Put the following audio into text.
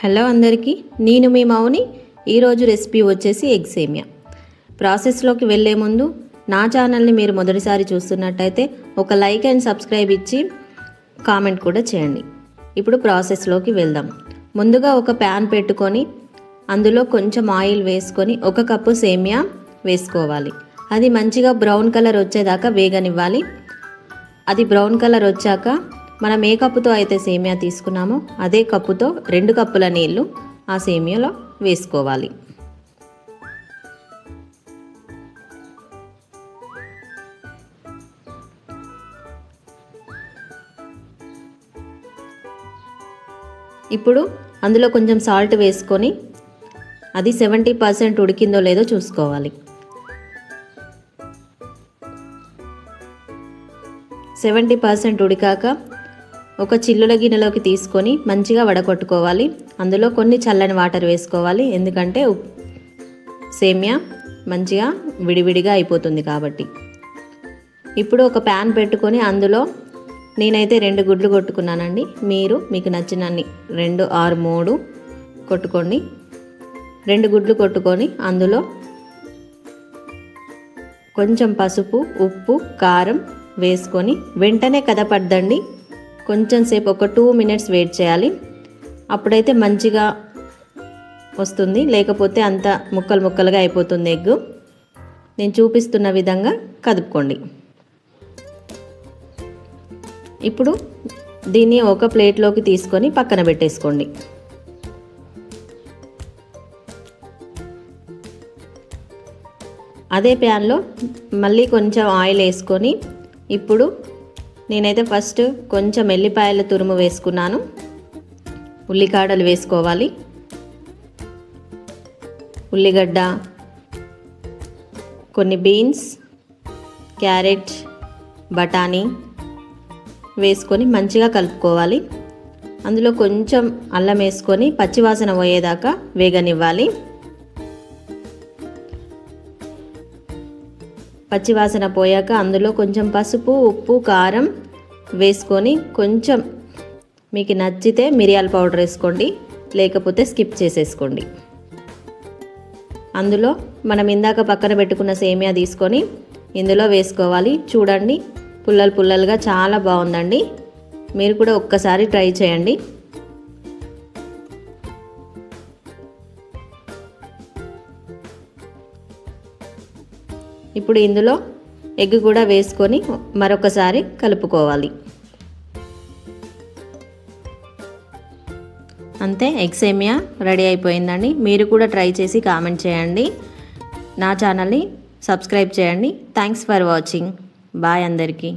Hello అందరికీ, నేను మీ మౌని. ఈరోజు రెసిపీ వచ్చేసి ఎగ్ సేమియా. ప్రాసెస్లోకి వెళ్ళే ముందు నా ఛానల్ని మీరు మొదటిసారి చూస్తున్నట్టయితే ఒక లైక్ అండ్ సబ్స్క్రైబ్ ఇచ్చి కామెంట్ కూడా చేయండి. ఇప్పుడు ప్రాసెస్లోకి వెళ్దాం. ముందుగా ఒక ప్యాన్ పెట్టుకొని అందులో కొంచెం ఆయిల్ వేసుకొని 1 కప్పు సేమియా వేసుకోవాలి. అది మంచిగా బ్రౌన్ కలర్ వచ్చేదాకా వేగనివ్వాలి. అది బ్రౌన్ కలర్ వచ్చాక మనం ఏ కప్పుతో అయితే సేమియా తీసుకున్నామో అదే కప్పుతో 2 కప్పుల నీళ్లు ఆ సేమియాలో వేసుకోవాలి. ఇప్పుడు అందులో కొంచెం సాల్ట్ వేసుకొని అది 70% ఉడికిందో లేదో చూసుకోవాలి. 70% ఉడికాక ఒక చిల్లుల గిన్నెలోకి తీసుకొని మంచిగా వడకొట్టుకోవాలి. అందులో కొన్ని చల్లని వాటర్ వేసుకోవాలి, ఎందుకంటే సేమియా మంచిగా విడివిడిగా అయిపోతుంది కాబట్టి. ఇప్పుడు ఒక ప్యాన్ పెట్టుకొని అందులో నేనైతే 2 గుడ్లు కొట్టుకున్నానండి. మీకు నచ్చినన్ని 2, 6, 3 కొట్టుకోండి. 2 గుడ్లు కొట్టుకొని అందులో కొంచెం పసుపు, ఉప్పు, కారం వేసుకొని వెంటనే కదపద్దండి. కొంచెం సేపు ఒక 2 మినిట్స్ వెయిట్ చేయాలి. అప్పుడైతే మంచిగా వస్తుంది, లేకపోతే అంత ముక్కలు ముక్కలుగా అయిపోతుంది ఎగ్. నేను చూపిస్తున్న విధంగా కదుపుకోండి. ఇప్పుడు దీన్ని ఒక ప్లేట్లోకి తీసుకొని పక్కన పెట్టేసుకోండి. అదే ప్యాన్లో మళ్ళీ కొంచెం ఆయిల్ వేసుకొని ఇప్పుడు నేనైతే ఫస్ట్ కొంచెం ఎల్లిపాయల తురుము వేసుకున్నాను. ఉల్లికాడలు వేసుకోవాలి. ఉల్లిగడ్డ, కొన్ని బీన్స్, క్యారెట్, బఠానీ వేసుకొని మంచిగా కలుపుకోవాలి. అందులో కొంచెం అల్లం వేసుకొని పచ్చివాసన పోయేదాకా వేగనివ్వాలి. పచ్చివాసన పోయాక అందులో కొంచెం పసుపు, ఉప్పు, కారం వేసుకొని కొంచెం మీకు నచ్చితే మిరియాల పౌడర్ వేసుకోండి, లేకపోతే స్కిప్ చేసేసుకోండి. అందులో మనం ఇందాక పక్కన పెట్టుకున్న సేమియా తీసుకొని ఇందులో వేసుకోవాలి. చూడండి, పుల్లలు పుల్లలుగా చాలా బాగుందండి. మీరు కూడా ఒక్కసారి ట్రై చేయండి. ఇప్పుడు ఇందులో ఎగ్ కూడా వేసుకొని మరొకసారి కలుపుకోవాలి. అంతే, ఎగ్ సేమియా రెడీ అయిపోయిందండి. మీరు కూడా ట్రై చేసి కామెంట్ చేయండి. నా ఛానల్ని సబ్స్క్రైబ్ చేయండి. Thanks for watching. బాయ్ అందరికీ.